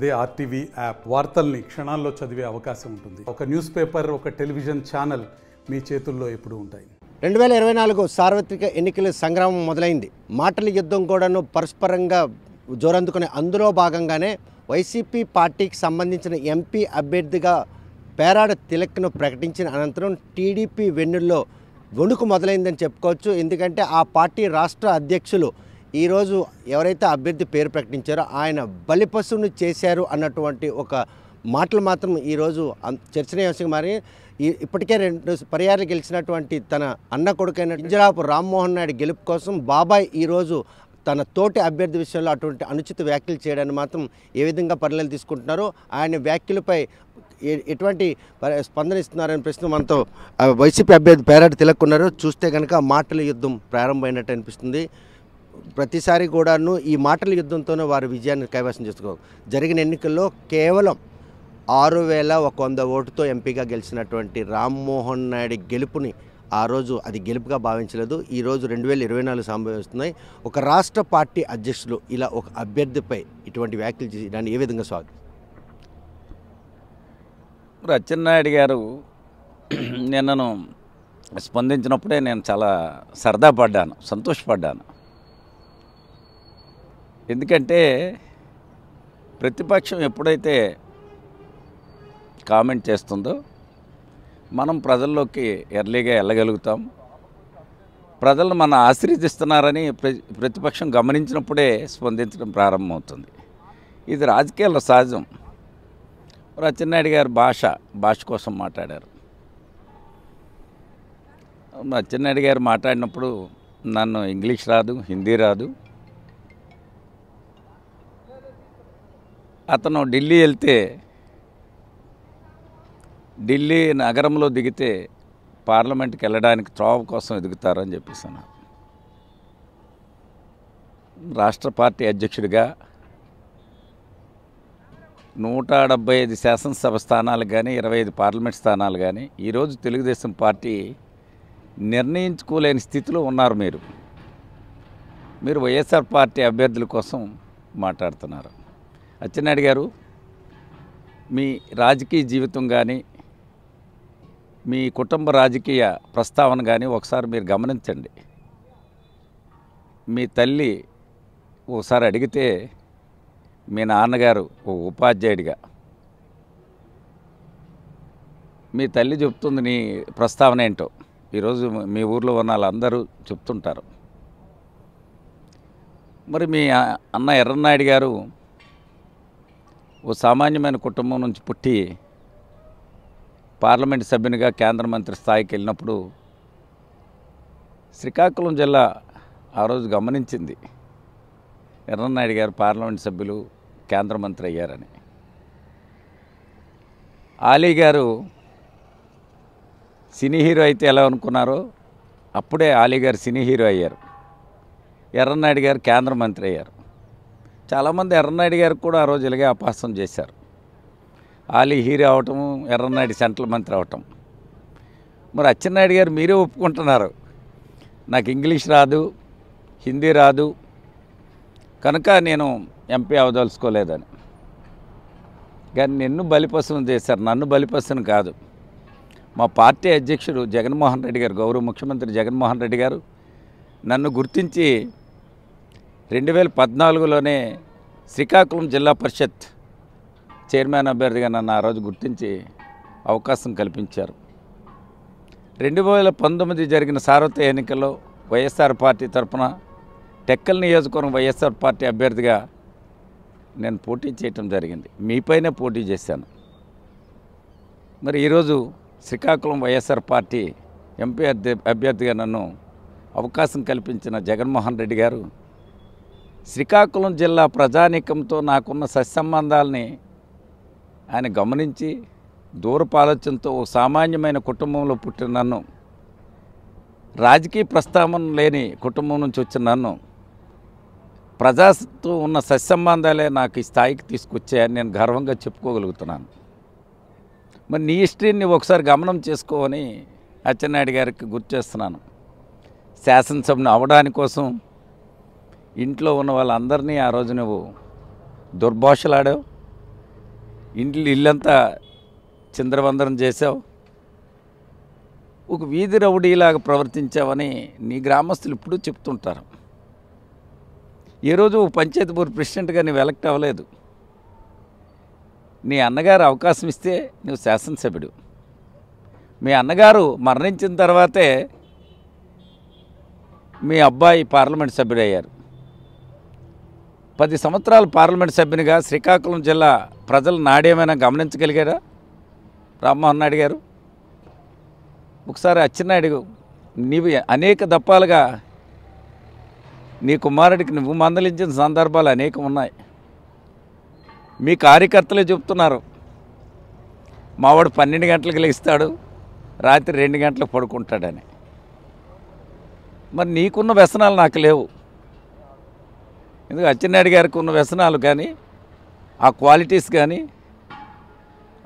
అదే RTV app వార్తల్ని క్షణాల్లో చదివే అవకాశం ఉంటుంది. ఒక న్యూస్ పేపర్, ఒక టెలివిజన్ ఛానల్ మీ చేతుల్లో ఎప్పుడూ ఉంటాయి. 2024 సార్వత్రిక ఎన్నికల సంగ్రామం మొదలైంది. మాటల యుద్ధం కూడాను పరస్పరంగా జోరందుకునే అందులో భాగంగానే వైసీపీ పార్టీకి సంబంధించిన ఎంపీ అభ్యర్థిగా పేరాడ తిలక్ను ప్రకటించిన అనంతరం టీడీపీ వెన్నుల్లో వణుకు మొదలైందని చెప్పుకోవచ్చు. ఎందుకంటే ఆ పార్టీ రాష్ట్ర అధ్యక్షులు ఈరోజు ఎవరైతే అభ్యర్థి పేరు ప్రకటించారో ఆయన బలిపశువును చేశారు అన్నటువంటి ఒక మాటలు మాత్రం ఈరోజు చర్చనీయాంశంగా మారి ఇప్పటికే 2 పర్యాలు గెలిచినటువంటి తన అన్న కొడుకైన కింజరాపు రామ్మోహన్ నాయుడు గెలుపు కోసం బాబాయ్ ఈరోజు తన తోటి అభ్యర్థి విషయంలో అటువంటి అనుచిత వ్యాఖ్యలు చేయడాన్ని మాత్రం ఏ విధంగా పరిణామాలు తీసుకుంటున్నారో ఆయన వ్యాఖ్యలపై ఎటువంటి స్పందన ఇస్తున్నారనే ప్రశ్న మనతో వైసీపీ అభ్యర్థి పేరాడ తిలక్ ఉన్నారు. చూస్తే కనుక మాటల యుద్ధం ప్రారంభమైనట్టు అనిపిస్తుంది. ప్రతిసారి కూడాను ఈ మాటల యుద్ధంతోనే వారు విజయాన్ని కైవసం చేసుకోవాలి. జరిగిన ఎన్నికల్లో కేవలం 6100 ఓటుతో ఎంపీగా గెలిచినటువంటి రామ్మోహన్ నాయుడు గెలుపుని ఆ రోజు అది గెలుపుగా భావించలేదు. ఈరోజు 2024 సంభవిస్తున్నాయి. ఒక రాష్ట్ర పార్టీ అధ్యక్షులు ఇలా ఒక అభ్యర్థిపై ఇటువంటి వ్యాఖ్యలు చేసి దాన్ని ఏ విధంగా స్వాగతం? అచ్చెన్నాయుడు గారు నిన్నను స్పందించినప్పుడే నేను చాలా సరదా పడ్డాను, సంతోషపడ్డాను. ఎందుకంటే ప్రతిపక్షం ఎప్పుడైతే కామెంట్ చేస్తుందో మనం ప్రజల్లోకి ఎర్లీగా వెళ్ళగలుగుతాం. ప్రజలు మన ఆశీర్వదిస్తున్నారని ప్రతిపక్షం గమనించినప్పుడే స్పందించడం ప్రారంభమవుతుంది. ఇది రాజకీయాల్లో సహజం. అచ్చెన్నాయుడు గారు భాష కోసం మాట్లాడారు. అచ్చెన్నాయుడు గారు మాట్లాడినప్పుడు నన్ను ఇంగ్లీష్ రాదు, హిందీ రాదు. అతను ఢిల్లీ వెళ్తే ఢిల్లీ నగరంలో దిగితే పార్లమెంట్కి వెళ్ళడానికి త్రోవ కోసం ఎదుగుతారని చెప్పేసాను. రాష్ట్ర పార్టీ అధ్యక్షుడిగా 175 శాసనసభ స్థానాలు కానీ 25 పార్లమెంట్ స్థానాలు కానీ ఈరోజు తెలుగుదేశం పార్టీ నిర్ణయించుకోలేని స్థితిలో ఉన్నారు. మీరు వైఎస్ఆర్ పార్టీ అభ్యర్థుల కోసం మాట్లాడుతున్నారు. అచ్చెన్నాయుడు గారు, మీ రాజకీయ జీవితం కానీ మీ కుటుంబ రాజకీయ ప్రస్తావన కానీ ఒకసారి మీరు గమనించండి. మీ తల్లి ఒకసారి అడిగితే మీ నాన్నగారు ఓ ఉపాధ్యాయుడిగా, మీ తల్లి చెప్తుంది నీ ప్రస్తావన ఏంటో ఈరోజు మీ ఊర్లో ఉన్న వాళ్ళందరూ చెప్తుంటారు. మరి మీ అన్న ఎర్రన్నాయుడు గారు ఓ సామాన్యమైన కుటుంబం నుంచి పుట్టి పార్లమెంట్ సభ్యునిగా కేంద్ర మంత్రి స్థాయికి వెళ్ళినప్పుడు శ్రీకాకుళం జిల్లా ఆ రోజు గమనించింది ఎర్రన్నాయుడు గారు పార్లమెంట్ సభ్యులు కేంద్ర మంత్రి అయ్యారని. ఆలీ గారు సినీ హీరో అయితే ఎలా అనుకున్నారో అప్పుడే ఆలీ గారు సినీ హీరో అయ్యారు. ఎర్రన్నాయుడు గారు కేంద్ర మంత్రి అయ్యారు. చాలామంది ఎర్రన్నాయుడు గారికి కూడా ఆ రోజు ఇలాగే అపహాస్యం చేశారు. ఆలీ హీరో అవటం, ఎర్రన్నాయుడు సెంట్రల్ మంత్రి అవటం. మరి అచ్చెన్నాయుడు గారు మీరే ఒప్పుకుంటున్నారు, నాకు ఇంగ్లీష్ రాదు, హిందీ రాదు కనుక నేను ఎంపీ అవదలుచుకోలేదని. కానీ నిన్ను బలిపశువును చేశారు, నన్ను బలిపశువును కాదు. మా పార్టీ అధ్యక్షుడు జగన్మోహన్ రెడ్డి గారు, గౌరవ ముఖ్యమంత్రి జగన్మోహన్ రెడ్డి గారు నన్ను గుర్తించి 2014లోనే శ్రీకాకుళం జిల్లా పరిషత్ చైర్మన్ అభ్యర్థిగా నన్ను ఆ రోజు గుర్తించి అవకాశం కల్పించారు. 2019 జరిగిన సార్వత్రిక ఎన్నికల్లో వైఎస్ఆర్ పార్టీ తరఫున టెక్కల్ నియోజకవర్గం వైఎస్ఆర్ పార్టీ అభ్యర్థిగా నేను పోటీ చేయటం జరిగింది. మీపైనే పోటీ చేశాను. మరి ఈరోజు శ్రీకాకుళం వైఎస్ఆర్ పార్టీ ఎంపీ అభ్యర్థిగా నన్ను అవకాశం కల్పించిన జగన్మోహన్ రెడ్డి గారు శ్రీకాకుళం జిల్లా ప్రజానీకంతో నాకున్న సత్సంబంధాలని ఆయన గమనించి దూరపు ఆలోచనతో ఒక సామాన్యమైన కుటుంబంలో పుట్టిన నన్ను, రాజకీయ ప్రస్తావన లేని కుటుంబం నుంచి వచ్చిన నన్ను, ప్రజాతో ఉన్న సత్సంబంధాలే నాకు ఈ స్థాయికి తీసుకొచ్చాయని నేను గర్వంగా చెప్పుకోగలుగుతున్నాను. మరి నీ హిస్టరీని ఒకసారి గమనం చేసుకోని అచ్చెన్నాయుడు గారికి గుర్తు చేస్తున్నాను. శాసనసభను అవడానికి కోసం ఇంట్లో ఉన్న వాళ్ళందరినీ ఆ రోజు నువ్వు దుర్భాషలాడావు, ఇల్లంతా చిందరవందరం చేసావు, ఒక వీధి రౌడీలాగా ప్రవర్తించావని నీ గ్రామస్తులు ఇప్పుడు చెప్తుంటారు. ఏ రోజు పంచాయతీ బోర్డు ప్రెసిడెంట్గా నువ్వు ఎలక్ట్ అవ్వలేదు. నీ అన్నగారు అవకాశం ఇస్తే నువ్వు శాసనసభ్యుడు. మీ అన్నగారు మరణించిన తర్వాతే మీ అబ్బాయి పార్లమెంట్ సభ్యుడయ్యారు. 10 సంవత్సరాలు పార్లమెంట్ సభ్యునిగా శ్రీకాకుళం జిల్లా ప్రజలు నాడేమైనా గమనించగలిగారా రామ్మోహన్ నాయుడు గారు? ఒకసారి అచ్చెన్నాయుడు నీవు అనేక దప్పాలుగా నీ కుమారుడికి నువ్వు మందలించిన సందర్భాలు అనేకం ఉన్నాయి. మీ కార్యకర్తలే చెప్తున్నారు, మావాడు 12 గంటలకు లేస్తాడు, రాత్రి 2 గంటలకు పడుకుంటాడని. మరి నీకున్న వ్యసనాలు నాకు లేవు. ఎందుకు అచ్చెన్నాయుడు గారికి ఉన్న వ్యసనాలు కానీ, ఆ క్వాలిటీస్ కానీ,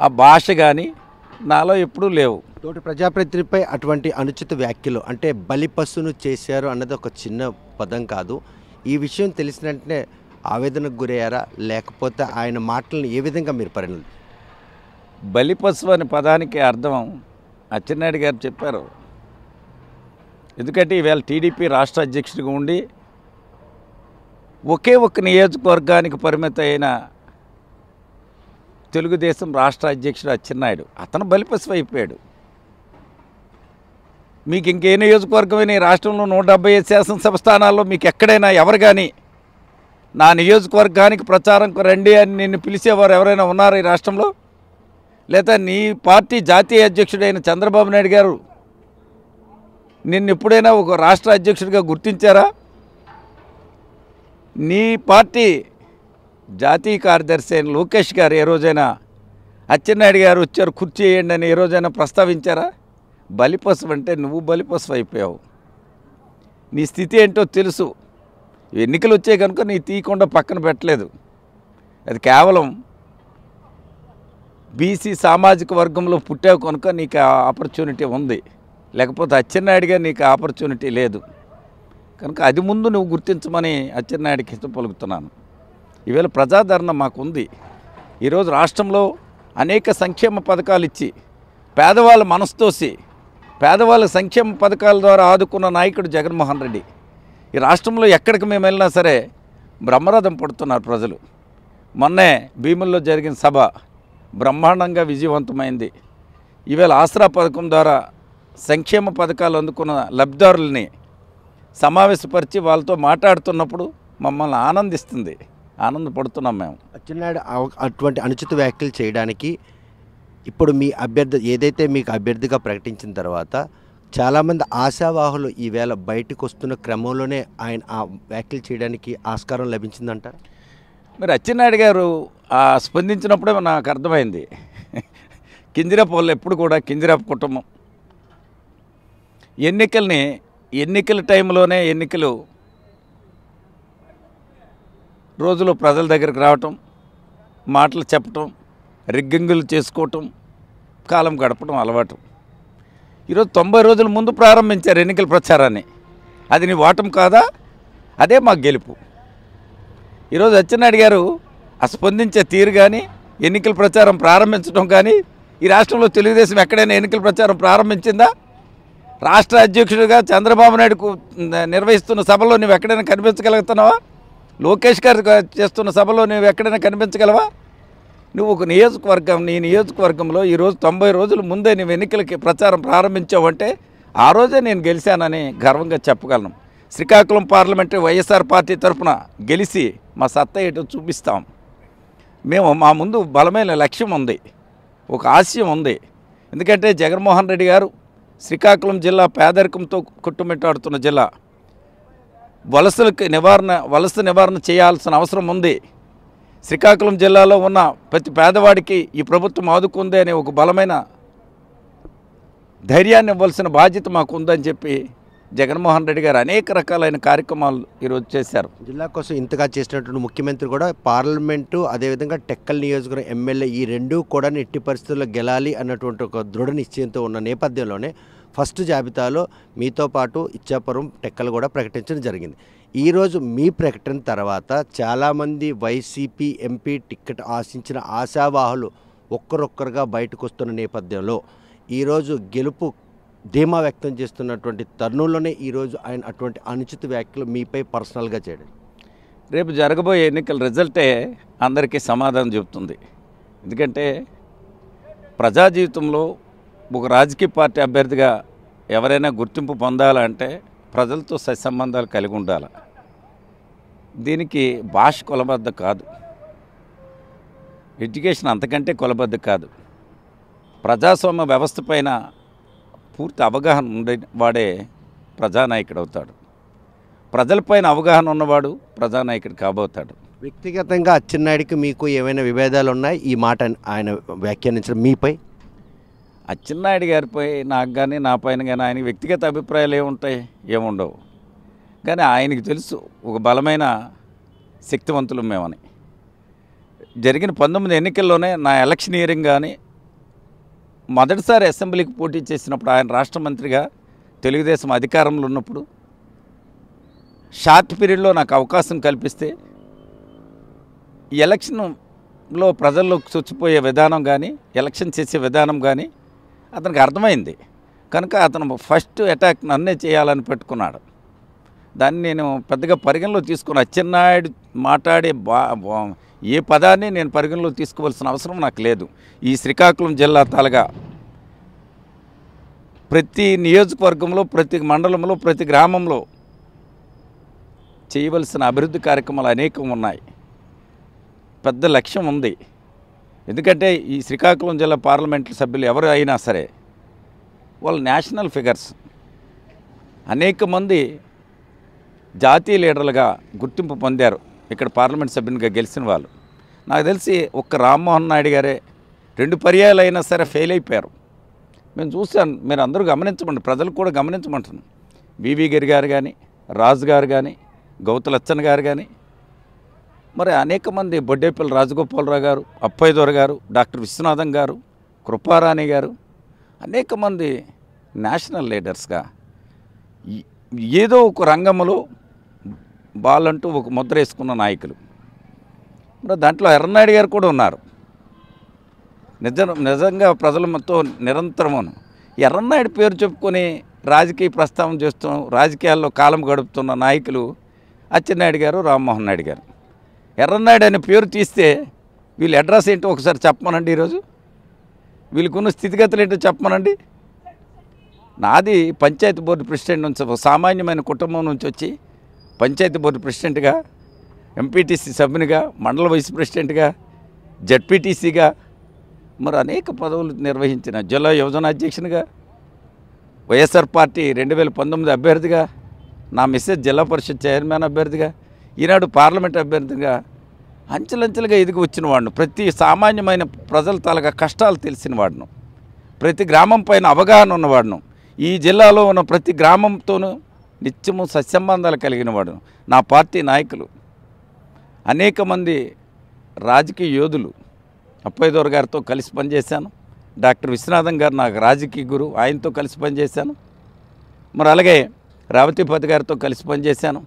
ఆ భాష కానీ నాలో ఎప్పుడూ లేవు. తోటి ప్రజాప్రతినిధిపై అటువంటి అనుచిత వ్యాఖ్యలు అంటే బలిపశును చేశారు అన్నది ఒక చిన్న పదం కాదు. ఈ విషయం తెలిసిన వెంటనే ఆవేదనకు గురయ్యారా, లేకపోతే ఆయన మాటలను ఏ విధంగా మీరు పరిణామం? బలిపశువు అనే పదానికి అర్థం అచ్చెన్నాయుడు గారు చెప్పారు. ఎందుకంటే ఈవేళ టీడీపీ రాష్ట్ర అధ్యక్షుడిగా ఉండి ఒకే ఒక్క నియోజకవర్గానికి పరిమితం అయిన తెలుగుదేశం రాష్ట్ర అధ్యక్షుడు అచ్చెన్నాయుడు, అతను బలిపశువు అయిపోయాడు. మీకు ఇంకే నియోజకవర్గమైన ఈ రాష్ట్రంలో 175 శాసనసభ స్థానాల్లో మీకు ఎక్కడైనా ఎవరు కానీ నా నియోజకవర్గానికి ప్రచారంకు రండి అని నిన్ను పిలిచేవారు ఎవరైనా ఉన్నారా ఈ రాష్ట్రంలో? లేదా నీ పార్టీ జాతీయ అధ్యక్షుడైన చంద్రబాబు నాయుడు గారు నిన్ను ఎప్పుడైనా ఒక రాష్ట్ర అధ్యక్షుడిగా గుర్తించారా? నీ పార్టీ జాతీయ కార్యదర్శి అయిన లోకేష్ గారు ఏ రోజైనా అచ్చెన్నాయుడు గారు వచ్చారు కుర్చీ వేయండి అని ఏ రోజైనా ప్రస్తావించారా? బలిపశువు అంటే నువ్వు బలిపశువు అయిపోయావు. నీ స్థితి ఏంటో తెలుసు. ఎన్నికలు వచ్చాయి కనుక నీ తీయకుండా పక్కన పెట్టలేదు. అది కేవలం బీసీ సామాజిక వర్గంలో పుట్టావు కనుక నీకు ఆపర్చునిటీ ఉంది, లేకపోతే అచ్చెన్నాయుడిగా నీకు ఆపర్చునిటీ లేదు. కనుక అది ముందు నువ్వు గుర్తించమని అచ్చెన్నాయుడికి హితం పలుకుతున్నాను. ఈవేళ ప్రజాదరణ మాకుంది. ఈరోజు రాష్ట్రంలో అనేక సంక్షేమ పథకాలు ఇచ్చి పేదవాళ్ళ మనస్తోసి పేదవాళ్ళ సంక్షేమ పథకాల ద్వారా ఆదుకున్న నాయకుడు జగన్మోహన్ రెడ్డి. ఈ రాష్ట్రంలో ఎక్కడికి మేము వెళ్ళినా సరే బ్రహ్మరథం పడుతున్నారు ప్రజలు. మొన్నే భీముల్లో జరిగిన సభ బ్రహ్మాండంగా విజయవంతమైంది. ఈవేళ ఆసరా పథకం ద్వారా సంక్షేమ పథకాలు అందుకున్న లబ్ధిదారుల్ని సమావేశపరిచి వాళ్ళతో మాట్లాడుతున్నప్పుడు మమ్మల్ని ఆనందిస్తుంది, ఆనందపడుతున్నాం మేము. అచ్చెన్నాయుడు అటువంటి అనుచిత వ్యాఖ్యలు చేయడానికి ఇప్పుడు మీ అభ్యర్థి ఏదైతే మీకు అభ్యర్థిగా ప్రకటించిన తర్వాత చాలామంది ఆశావాహులు ఈవేళ బయటకు వస్తున్న క్రమంలోనే ఆయన ఆ వ్యాఖ్యలు చేయడానికి ఆస్కారం లభించిందంటారు? మరి అచ్చెన్నాయుడు గారు స్పందించినప్పుడే నాకు అర్థమైంది. కింజరాపు వాళ్ళు ఎప్పుడు కూడా కింజరాపు కుటుంబం ఎన్నికల టైంలోనే ఎన్నికలు రోజులో ప్రజల దగ్గరికి రావటం, మాటలు చెప్పటం, రిగ్గింగులు చేసుకోవటం, కాలం గడపడం అలవాటు. ఈరోజు 90 రోజుల ముందు ప్రారంభించారు ఎన్నికల ప్రచారాన్ని. అది నీ ఓటం కాదా? అదే మాకు గెలుపు. ఈరోజు అచ్చెన్నాయుడు గారు స్పందించే తీరు కానీ, ఎన్నికల ప్రచారం ప్రారంభించడం కానీ, ఈ రాష్ట్రంలో తెలుగుదేశం ఎక్కడైనా ఎన్నికల ప్రచారం ప్రారంభించిందా? రాష్ట్ర అధ్యక్షుడిగా చంద్రబాబు నాయుడుకు నిర్వహిస్తున్న సభలో నువ్వు ఎక్కడైనా కనిపించగలుగుతున్నావా? లోకేష్ గారు చేస్తున్న సభలో నువ్వు ఎక్కడైనా కనిపించగలవా? నువ్వు ఒక నియోజకవర్గం, నీ నియోజకవర్గంలో ఈరోజు 90 రోజుల ముందే నువ్వు ఎన్నికలకి ప్రచారం ప్రారంభించావంటే ఆ రోజే నేను గెలిచానని గర్వంగా చెప్పగలను. శ్రీకాకుళం పార్లమెంటరీ వైఎస్ఆర్ పార్టీ తరఫున గెలిచి మా సత్తా ఏంటో చూపిస్తాం. మా ముందు బలమైన లక్ష్యం ఉంది, ఒక ఆశయం ఉంది. ఎందుకంటే జగన్మోహన్ రెడ్డి గారు శ్రీకాకుళం జిల్లా పేదరికంతో కొట్టుమిట్టాడుతున్న జిల్లా, వలస నివారణ చేయాల్సిన అవసరం ఉంది. శ్రీకాకుళం జిల్లాలో ఉన్న ప్రతి పేదవాడికి ఈ ప్రభుత్వం ఆదుకుంది అనే ఒక బలమైన ధైర్యాన్ని ఇవ్వాల్సిన బాధ్యత మాకు ఉందని చెప్పి జగన్మోహన్ రెడ్డి గారు అనేక రకాలైన కార్యక్రమాలు ఈరోజు చేశారు. జిల్లా కోసం ఇంతగా చేసినటువంటి ముఖ్యమంత్రి కూడా పార్లమెంటు అదేవిధంగా టెక్కల్ నియోజకవర్గం ఎమ్మెల్యే ఈ రెండూ కూడా ఎట్టి పరిస్థితుల్లో గెలాలి అన్నటువంటి ఒక దృఢ నిశ్చయంతో ఉన్న నేపథ్యంలోనే ఫస్ట్ జాబితాలో మీతో పాటు ఇచ్చాపురం, టెక్కల్ కూడా ప్రకటించడం జరిగింది. ఈరోజు మీ ప్రకటన తర్వాత చాలామంది వైసీపీ ఎంపీ టికెట్ ఆశించిన ఆశావాహులు ఒక్కరొక్కరుగా బయటకు వస్తున్న నేపథ్యంలో ఈరోజు గెలుపు ధీమా వ్యక్తం చేస్తున్నటువంటి తరుణంలోనే ఈరోజు ఆయన అటువంటి అనుచిత వ్యాఖ్యలు మీపై పర్సనల్గా చేయడం. రేపు జరగబోయే ఎన్నికల రిజల్టే అందరికీ సమాధానం చెబుతుంది. ఎందుకంటే ప్రజా జీవితంలో ఒక రాజకీయ పార్టీ అభ్యర్థిగా ఎవరైనా గుర్తింపు పొందాలంటే ప్రజలతో సత్సంబంధాలు కలిగి ఉండాలి. దీనికి భాష కొలబద్ద కాదు, ఎడ్యుకేషన్ అంతకంటే కొలబద్ద కాదు. ప్రజాస్వామ్య వ్యవస్థ పైన పూర్తి అవగాహన ఉండే వాడే ప్రజానాయకుడు అవుతాడు. ప్రజలపైన అవగాహన ఉన్నవాడు ప్రజానాయకుడు కాబోతాడు. వ్యక్తిగతంగా అచ్చెన్నాయుడికి మీకు ఏమైనా విభేదాలు ఉన్నాయి? ఈ మాట ఆయన వ్యాఖ్యానించడం మీపై? అచ్చెన్నాయుడు గారిపై నాకు కానీ నా పైన కానీ ఆయనకి వ్యక్తిగత అభిప్రాయాలు ఏముంటాయి? ఏముండవు. కానీ ఆయనకి తెలుసు ఒక బలమైన శక్తివంతులు మేమని. జరిగిన 19 ఎన్నికల్లోనే నా ఎలక్షనీరింగ్ కానీ మొదటిసారి అసెంబ్లీకి పోటీ చేసినప్పుడు ఆయన రాష్ట్ర మంత్రిగా తెలుగుదేశం అధికారంలో ఉన్నప్పుడు షార్ట్ పీరియడ్లో నాకు అవకాశం కల్పిస్తే ఎలక్షన్లో ప్రజల్లోకి చొచ్చిపోయే విధానం కానీ ఎలక్షన్ చేసే విధానం కానీ అతనికి అర్థమైంది. కనుక అతను ఫస్ట్ అటాక్ నన్నే చేయాలని పెట్టుకున్నాడు. దాన్ని నేను పెద్దగా పరిగణలో తీసుకుని అచ్చెన్నాయుడు మాట్లాడే ఏ పదాన్ని నేను పరిగణలో తీసుకోవాల్సిన అవసరం నాకు లేదు. ఈ శ్రీకాకుళం జిల్లా తాలగా ప్రతి నియోజకవర్గంలో, ప్రతి మండలంలో, ప్రతి గ్రామంలో చేయవలసిన అభివృద్ధి కార్యక్రమాలు అనేకం ఉన్నాయి. పెద్ద లక్ష్యం ఉంది. ఎందుకంటే ఈ శ్రీకాకుళం జిల్లా పార్లమెంటు సభ్యులు ఎవరు అయినా సరే వాళ్ళు నేషనల్ ఫిగర్స్. అనేక మంది జాతీయ లీడర్లుగా గుర్తింపు పొందారు ఇక్కడ పార్లమెంట్ సభ్యునిగా గెలిచిన వాళ్ళు. నాకు తెలిసి ఒక్క రామ్మోహన్ నాయుడు గారే 2 పర్యాయాలు అయినా సరే ఫెయిల్ అయిపోయారు. మేము చూసాను, మీరు అందరూ గమనించమండి, ప్రజలు కూడా గమనించమంటున్నాను. వివి గిరి గారు కానీ, రాజు గారు కానీ, గౌతులచ్చన్ గారు కానీ, మరి అనేక మంది బొడ్డేపల్లి రాజగోపాలరావు గారు, అప్పయ్యదొర గారు, డాక్టర్ విశ్వనాథం గారు, కృపారాణి గారు, అనేక మంది నేషనల్ లీడర్స్గా ఏదో ఒక రంగంలో వాళ్ళంటూ ఒక ముద్ర వేసుకున్న నాయకులు. మరి దాంట్లో ఎర్రనాయుడు గారు కూడా ఉన్నారు. నిజంగా ప్రజలతో నిరంతరమును ఎర్రనాయుడు పేరు చెప్పుకొని రాజకీయ ప్రస్తావన చేస్తూ రాజకీయాల్లో కాలం గడుపుతున్న నాయకులు అచ్చెన్నాయుడు గారు, రామ్మోహన్ నాయుడు గారు. ఎర్రనాయుడు అనే పేరు తీస్తే వీళ్ళు అడ్రస్ ఏంటో ఒకసారి చెప్పమనండి. ఈరోజు వీళ్ళకున్న స్థితిగతులు ఏంటో చెప్పమనండి. నాది పంచాయతీ బోర్డు ప్రెసిడెంట్ నుంచి, ఒక సామాన్యమైన కుటుంబం నుంచి వచ్చి పంచాయతీ బోర్డు ప్రెసిడెంట్గా, ఎంపీటీసీ సభ్యునిగా, మండల వైస్ ప్రెసిడెంట్గా, జడ్పీటీసీగా, మరి అనేక పదవులు నిర్వహించిన జిల్లా యువజన అధ్యక్షునిగా, వైఎస్ఆర్ పార్టీ 2019 అభ్యర్థిగా, నా మిస్సెస్ జిల్లా పరిషత్ చైర్మన్ అభ్యర్థిగా, ఈనాడు పార్లమెంట్ అభ్యర్థిగా అంచెలంచెలుగా ఎదిగి వచ్చిన వాడిను. ప్రతి సామాన్యమైన ప్రజల తాలూకా కష్టాలు తెలిసిన వాడును. ప్రతి గ్రామం పైన అవగాహన ఉన్నవాడును. ఈ జిల్లాలో ఉన్న ప్రతి గ్రామంతోనూ నిత్యము సత్సంబంధాలు కలిగిన వాడు. నా పార్టీ నాయకులు, అనేక మంది రాజకీయ యోధులు, అప్పయ్యదొర గారితో కలిసి పనిచేశాను. డాక్టర్ విశ్వనాథం గారు నాకు రాజకీయ గురువు, ఆయనతో కలిసి పనిచేశాను. మరి అలాగే రావతిపతి గారితో కలిసి పనిచేశాను.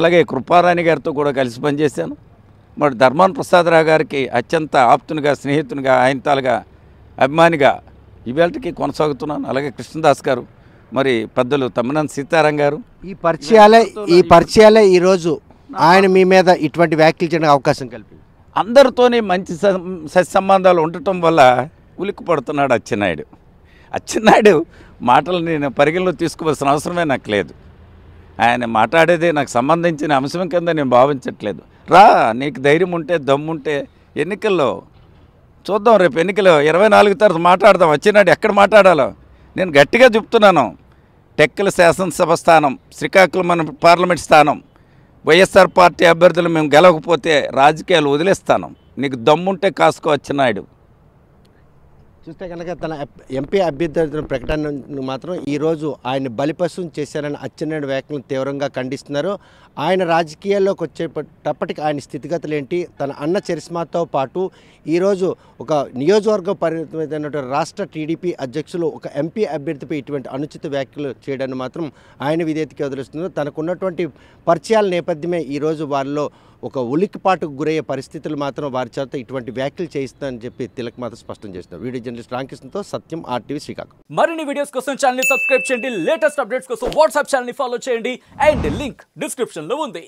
అలాగే కృపారాణి గారితో కూడా కలిసి పనిచేశాను. మరి ధర్మాన ప్రసాదరావు గారికి అత్యంత ఆప్తునిగా, స్నేహితునిగా, ఆయన తాలుగా అభిమానిగా ఇవాళకి కొనసాగుతున్నాను. అలాగే కృష్ణదాస్ గారు, మరి పెద్దలు తమ్మినేని సీతారాం గారు, ఈ పరిచయాలే ఈరోజు ఆయన మీ మీద ఇటువంటి వ్యాఖ్యలు చేయడానికి అవకాశం కల్పింది. అందరితోనే మంచి సత్సంబంధాలు ఉండటం వల్ల ఉలిక్కి పడుతున్నాడు అచ్చెన్నాయుడు. అచ్చెన్నాయుడు మాటలు నేను పరిగణలో తీసుకోవాల్సిన అవసరమే నాకు లేదు. ఆయన మాట్లాడేది నాకు సంబంధించిన అంశం కింద నేను భావించట్లేదు. రా, నీకు ధైర్యం ఉంటే, దమ్ముంటే ఎన్నికల్లో చూద్దాం. రేపు ఎన్నికలు 24 తర్వాత మాట్లాడదాం. అచ్చెన్నాయుడు ఎక్కడ మాట్లాడాలో నేను గట్టిగా చెప్తున్నాను. టెక్కల శాసనసభ స్థానం, శ్రీకాకుళం పార్లమెంట్ స్థానం, వైఎస్ఆర్ పార్టీ అభ్యర్థులు మేము గెలవకపోతే రాజకీయాలు వదిలేస్తాను. నీకు దమ్ముంటే కాసుకో అచ్చెన్నాయుడు. చూస్తే కనుక తన ఎంపీ అభ్యర్థుల ప్రకటన మాత్రం ఈరోజు ఆయన బలిపశువుని చేశారని అచ్చెన్నాయుడు వ్యాఖ్యలను తీవ్రంగా ఖండిస్తున్నారు. ఆయన రాజకీయాల్లోకి వచ్చేటప్పటికి ఆయన స్థితిగతులు ఏంటి, తన అన్న చరిస్మాతో పాటు ఈరోజు ఒక నియోజకవర్గ పరిమితమైనటువంటి రాష్ట్ర టీడీపీ అధ్యక్షులు ఒక ఎంపీ అభ్యర్థిపై ఇటువంటి అనుచిత వ్యాఖ్యలు చేయడాన్ని మాత్రం ఆయన విధేయతకి వదిలిస్తున్నారు. తనకున్నటువంటి పరిచయాల నేపథ్యమే ఈరోజు వాళ్ళలో ఒక ఉలిక్కిపాటుకు గురయ్యే పరిస్థితులు మాత్రం వారి చేత ఇటువంటి వ్యాఖ్యలు చేయిస్తానని చెప్పి తిలక్ మాత్రం స్పష్టం చేస్తున్నారు. వీడియో జర్నలిస్ట్ రామకృష్ణతో సత్యం, RTV శ్రీకాకుళం. మరిన్ని వీడియోస్ కోసం ఛానల్ ని సబ్స్క్రైబ్ చేయండి, లేటెస్ట్ అప్డేట్స్ కోసం వాట్సాప్ ఛానల్ ని ఫాలో చేయండి అండ్ లింక్ డిస్క్రిప్షన్ లో ఉంది.